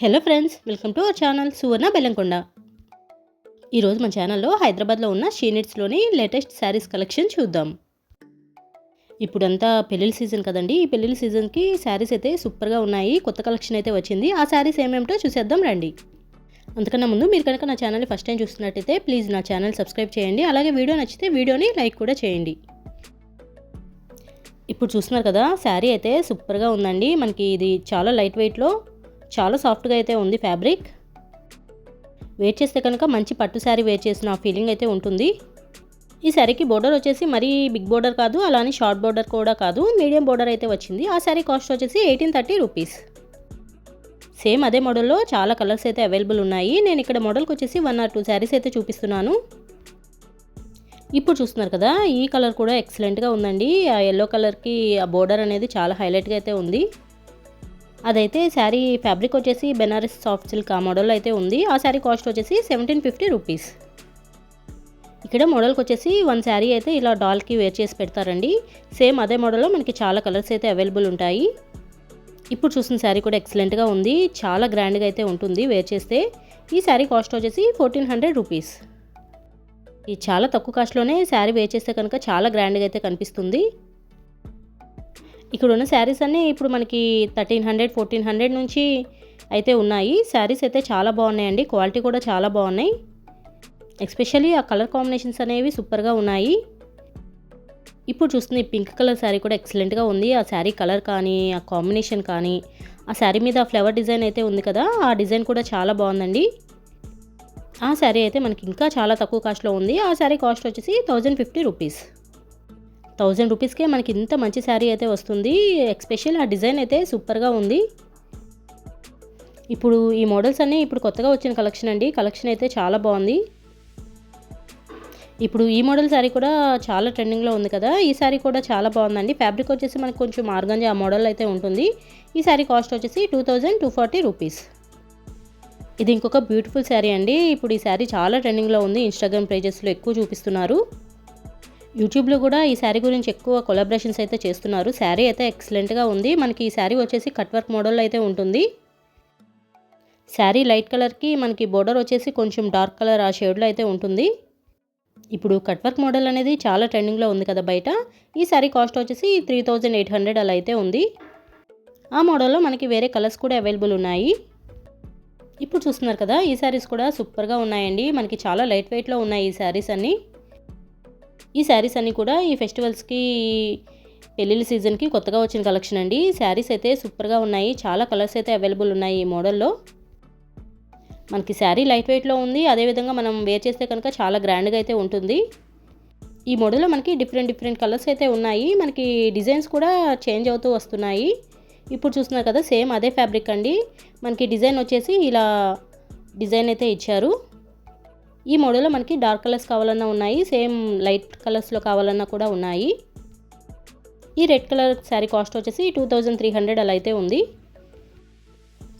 Hello friends, welcome to our channel Suvarna Bellamkonda. ఈరోజు మన ఛానల్లో హైదరాబాద్లో ఉన్న షీనిట్స్లోని లేటెస్ట్ శారీస్ కలెక్షన్ చూద్దాం. ఇప్పుడంతా పెళ్ళిళ్ళ సీజన్ కదండి. ఈ పెళ్ళిళ్ళ సీజన్కి శారీస్ అయితే సూపర్గా ఉన్నాయి. కొత్త కలెక్షన్ అయితే వచ్చింది. ఆ శారీస్ ఏమేమిటో చూసేద్దాం రండి. అంతకన్నా ముందు మీరు కనుక నా ఛానల్ని ఫస్ట్ టైం చూస్తున్నట్టయితే ప్లీజ్ నా ఛానల్ సబ్స్క్రైబ్ చేయండి. అలాగే వీడియో నచ్చితే వీడియోని లైక్ కూడా చేయండి. ఇప్పుడు చూస్తున్నారు కదా, శారీ అయితే సూపర్గా ఉందండి. మనకి ఇది చాలా లైట్ వెయిట్లో చాలా సాఫ్ట్గా అయితే ఉంది. ఫ్యాబ్రిక్ వేర్ చేస్తే కనుక మంచి పట్టు శారీ వేర్ చేసిన ఫీలింగ్ అయితే ఉంటుంది. ఈ శారీకి బోర్డర్ వచ్చేసి మరీ బిగ్ బోర్డర్ కాదు, అలానే షార్ట్ బోర్డర్ కూడా కాదు, మీడియం బోర్డర్ అయితే వచ్చింది. ఆ శారీ కాస్ట్ వచ్చేసి 1830 రూపీస్. సేమ్ అదే మోడల్లో చాలా కలర్స్ అయితే అవైలబుల్ ఉన్నాయి. నేను ఇక్కడ మోడల్కి వచ్చేసి 1 or 2 శారీస్ అయితే చూపిస్తున్నాను. ఇప్పుడు చూస్తున్నారు కదా, ఈ కలర్ కూడా ఎక్సలెంట్గా ఉందండి. ఆ ఎల్లో కలర్కి ఆ బోర్డర్ అనేది చాలా హైలైట్గా అయితే ఉంది. అదైతే శారీ ఫ్యాబ్రిక్ వచ్చేసి బెనారస్ సాఫ్ట్ సిల్క్ ఆ మోడల్ అయితే ఉంది. ఆ శారీ కాస్ట్ వచ్చేసి 1750 రూపీస్. ఇక్కడ మోడల్కి వచ్చేసి 1 శారీ అయితే ఇలా డాల్కి వేర్ చేసి పెడతారండి. సేమ్ అదే మోడల్లో మనకి చాలా కలర్స్ అయితే అవైలబుల్ ఉంటాయి. ఇప్పుడు చూసిన శారీ కూడా ఎక్సలెంట్గా ఉంది. చాలా గ్రాండ్గా అయితే ఉంటుంది వేర్ చేస్తే. ఈ శారీ కాస్ట్ వచ్చేసి 1400 రూపీస్. ఈ చాలా తక్కువ కాస్ట్లోనే శారీ వేర్ చేస్తే కనుక చాలా గ్రాండ్గా అయితే కనిపిస్తుంది. ఇక్కడ ఉన్న శారీస్ అన్నీ ఇప్పుడు మనకి 1300, 1400 నుంచి అయితే ఉన్నాయి. శారీస్ అయితే చాలా బాగున్నాయండి. క్వాలిటీ కూడా చాలా బాగున్నాయి. ఎస్పెషల్లీ ఆ కలర్ కాంబినేషన్స్ అనేవి సూపర్గా ఉన్నాయి. ఇప్పుడు చూస్తున్న ఈ పింక్ కలర్ శారీ కూడా ఎక్సలెంట్గా ఉంది. ఆ శారీ కలర్ కానీ, ఆ కాంబినేషన్ కానీ, ఆ శారీ మీద ఫ్లవర్ డిజైన్ అయితే ఉంది కదా, ఆ డిజైన్ కూడా చాలా బాగుందండి. ఆ శారీ అయితే మనకి ఇంకా చాలా తక్కువ కాస్ట్లో ఉంది. ఆ శారీ కాస్ట్ వచ్చేసి 1050 రూపీస్. 1000 రూపీస్కే మనకి ఇంత మంచి శారీ అయితే వస్తుంది. ఎస్పెషల్ ఆ డిజైన్ అయితే సూపర్గా ఉంది. ఇప్పుడు ఈ మోడల్స్ అన్నీ ఇప్పుడు కొత్తగా వచ్చిన కలెక్షన్ అండి. కలెక్షన్ అయితే చాలా బాగుంది. ఇప్పుడు ఈ మోడల్ శారీ కూడా చాలా ట్రెండింగ్లో ఉంది కదా, ఈ శారీ కూడా చాలా బాగుందండి. ఫ్యాబ్రిక్ వచ్చేసి మనకు కొంచెం ఆర్గాంజా ఆ మోడల్ అయితే ఉంటుంది. ఈ శారీ కాస్ట్ వచ్చేసి 2240 రూపీస్. ఇది ఇంకొక బ్యూటిఫుల్ శారీ అండి. ఇప్పుడు ఈ శారీ చాలా ట్రెండింగ్లో ఉంది. ఇన్స్టాగ్రామ్ పేజెస్లో ఎక్కువ చూపిస్తున్నారు. యూట్యూబ్లో కూడా ఈ శారీ గురించి ఎక్కువ కొలాబరేషన్స్ అయితే చేస్తున్నారు. శారీ అయితే ఎక్సలెంట్గా ఉంది. మనకి ఈ శారీ వచ్చేసి కట్ వర్క్ మోడల్ అయితే ఉంటుంది. శారీ లైట్ కలర్కి మనకి బోర్డర్ వచ్చేసి కొంచెం డార్క్ కలర్ ఆ షేడ్లో అయితే ఉంటుంది. ఇప్పుడు కట్ వర్క్ మోడల్ అనేది చాలా ట్రెండింగ్లో ఉంది కదా బయట. ఈ శారీ కాస్ట్ వచ్చేసి 3800 అలా అయితే ఉంది. ఆ మోడల్లో మనకి వేరే కలర్స్ కూడా అవైలబుల్ ఉన్నాయి. ఇప్పుడు చూస్తున్నారు కదా, ఈ శారీస్ కూడా సూపర్గా ఉన్నాయండి. మనకి చాలా లైట్ వెయిట్లో ఉన్నాయి ఈ శారీస్ అన్నీ. ఈ శారీస్ అన్నీ కూడా ఈ ఫెస్టివల్స్కి, పెళ్ళిళ్ళ సీజన్కి కొత్తగా వచ్చిన కలెక్షన్ అండి. శారీస్ అయితే సూపర్గా ఉన్నాయి. చాలా కలర్స్ అయితే అవైలబుల్ ఉన్నాయి ఈ మోడల్లో. మనకి శారీ లైట్ వెయిట్లో ఉంది. అదేవిధంగా మనం వేర్ చేస్తే కనుక చాలా గ్రాండ్గా అయితే ఉంటుంది. ఈ మోడల్లో మనకి డిఫరెంట్ కలర్స్ అయితే ఉన్నాయి. మనకి డిజైన్స్ కూడా చేంజ్ అవుతూ వస్తున్నాయి. ఇప్పుడు చూస్తున్నారు కదా, సేమ్ అదే ఫ్యాబ్రిక్ అండి. మనకి డిజైన్ వచ్చేసి ఇలా డిజైన్ అయితే ఇచ్చారు. ఈ మోడల్లో మనకి డార్క్ కలర్స్ కావాలన్నా ఉన్నాయి, సేమ్ లైట్ కలర్స్లో కావాలన్నా కూడా ఉన్నాయి. ఈ రెడ్ కలర్ శారీ కాస్ట్ వచ్చేసి 2300 అలా అయితే ఉంది.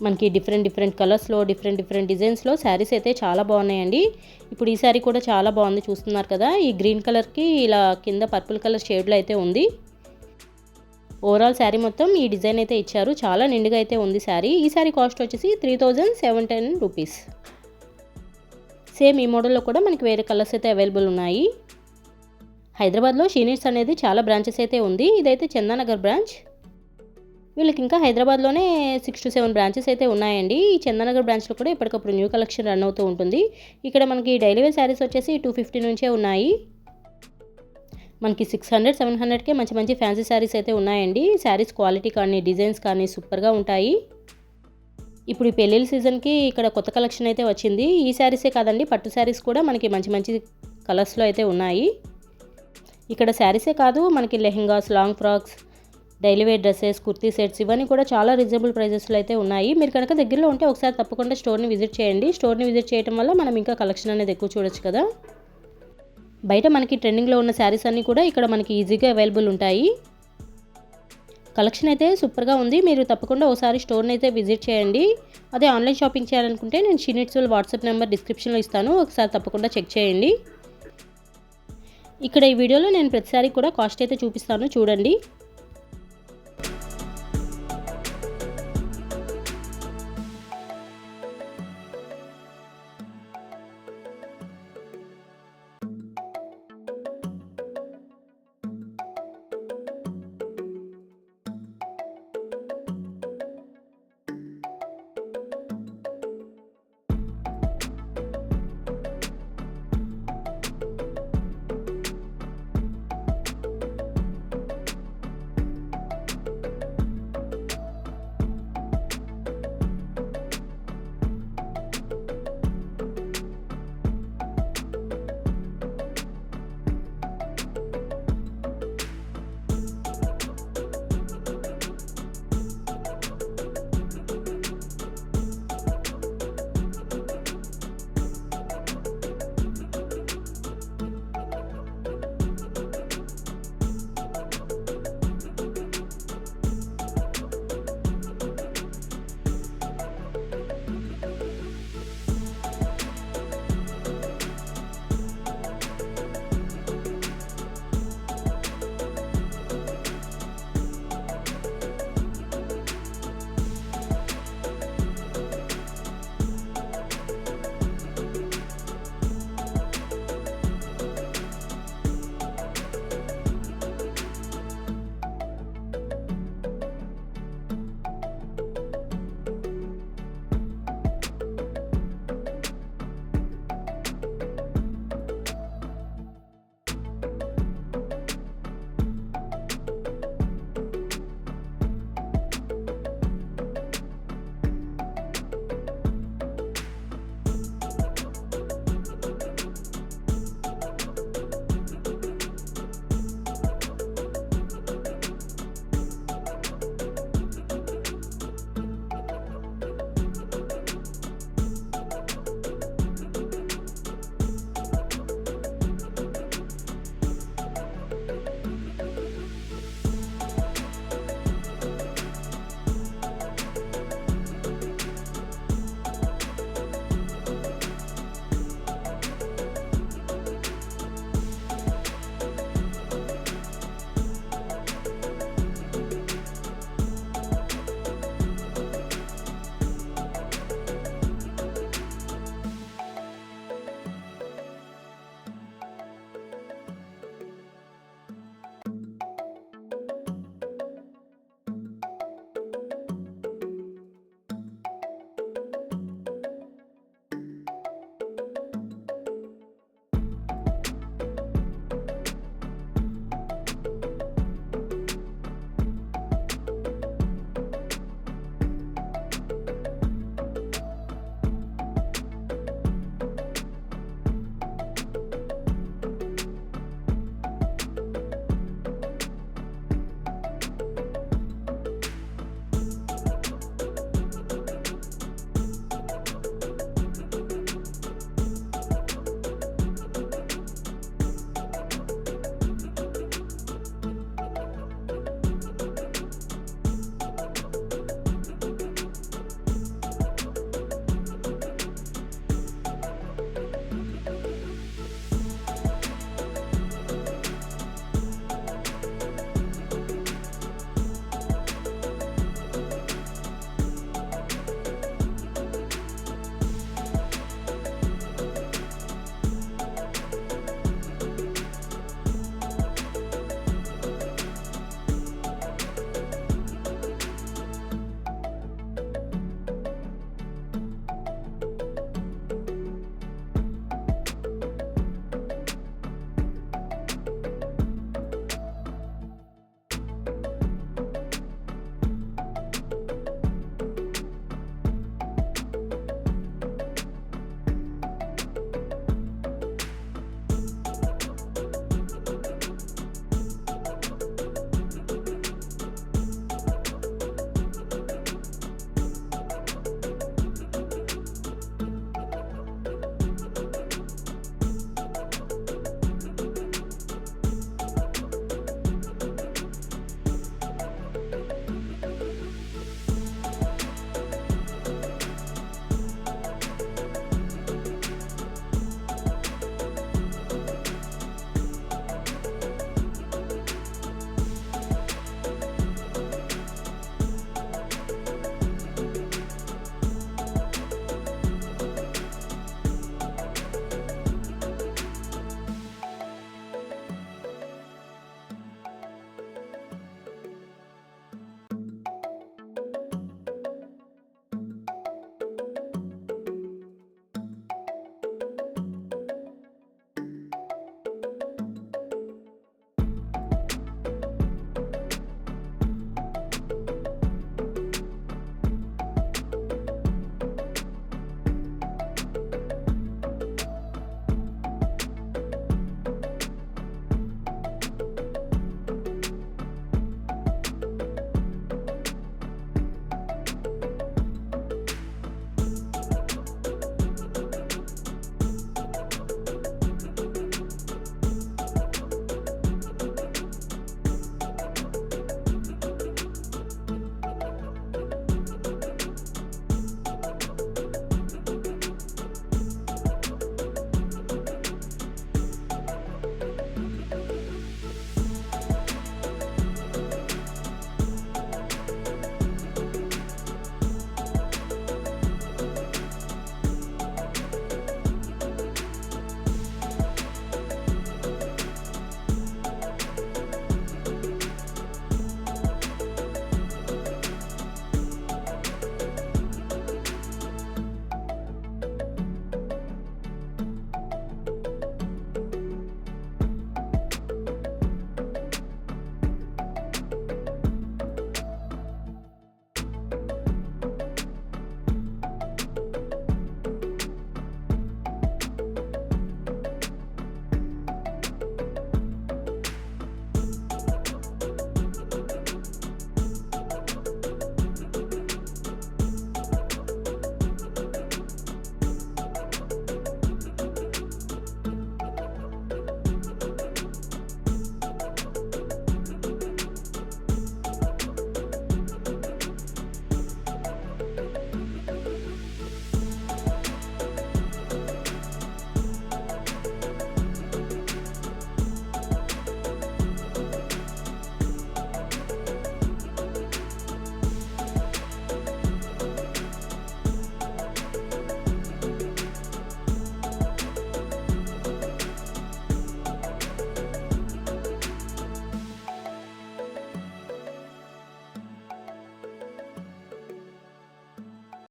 మనకి డిఫరెంట్ కలర్స్లో డిఫరెంట్ డిజైన్స్లో శారీస్ అయితే చాలా బాగున్నాయండి. ఇప్పుడు ఈ శారీ కూడా చాలా బాగుంది. చూస్తున్నారు కదా, ఈ గ్రీన్ కలర్కి ఇలా కింద పర్పుల్ కలర్ షేడ్లో అయితే ఉంది. ఓవరాల్ శారీ మొత్తం ఈ డిజైన్ అయితే ఇచ్చారు. చాలా నిండుగా అయితే ఉంది శారీ. ఈ శారీ కాస్ట్ వచ్చేసి 3710 రూపీస్. సేమ్ ఈ మోడల్లో కూడా మనకి వేరే కలర్స్ అయితే అవైలబుల్ ఉన్నాయి. హైదరాబాద్లో షీనిట్స్ అనేది చాలా బ్రాంచెస్ అయితే ఉంది. ఇదైతే చందానగర్ బ్రాంచ్. వీళ్ళకి ఇంకా హైదరాబాద్లోనే 6 to 7 బ్రాంచెస్ అయితే ఉన్నాయండి. ఈ చందానగర్ బ్రాంచ్లో కూడా ఇప్పటికప్పుడు న్యూ కలెక్షన్ రన్ అవుతూ ఉంటుంది. ఇక్కడ మనకి డైలీ వేర్ శారీస్ వచ్చేసి 250 నుంచే ఉన్నాయి. మనకి 600, 700కే మంచి ఫ్యాన్సీ శారీస్ అయితే ఉన్నాయండి. శారీస్ క్వాలిటీ కానీ, డిజైన్స్ కానీ సూపర్గా ఉంటాయి. ఇప్పుడు ఈ పెళ్ళిళ్ళ సీజన్కి ఇక్కడ కొత్త కలెక్షన్ అయితే వచ్చింది. ఈ శారీసే కాదండి, పట్టు శారీస్ కూడా మనకి మంచి కలర్స్లో అయితే ఉన్నాయి. ఇక్కడ శారీసే కాదు, మనకి lehengas, long frocks, daily wear dresses, kurti sets ఇవన్నీ కూడా చాలా రీజనబుల్ ప్రైజెస్లో అయితే ఉన్నాయి. మీరు కనుక దగ్గరలో ఉంటే ఒకసారి తప్పకుండా స్టోర్ని విజిట్ చేయండి. స్టోర్ని విజిట్ చేయడం వల్ల మనం ఇంకా కలెక్షన్ అనేది ఎక్కువ చూడొచ్చు కదా. బయట మనకి ట్రెండింగ్లో ఉన్న శారీస్ అన్నీ కూడా ఇక్కడ మనకి ఈజీగా అవైలబుల్ ఉంటాయి. కలెక్షన్ అయితే సూపర్గా ఉంది. మీరు తప్పకుండా ఒకసారి స్టోర్ని అయితే విజిట్ చేయండి. అదే ఆన్లైన్ షాపింగ్ చేయాలనుకుంటే నేను షీనిట్స్ వాట్సాప్ నెంబర్ డిస్క్రిప్షన్లో ఇస్తాను. ఒకసారి తప్పకుండా చెక్ చేయండి. ఇక్కడ ఈ వీడియోలో నేను ప్రతిసారి కూడా కాస్ట్ అయితే చూపిస్తాను, చూడండి.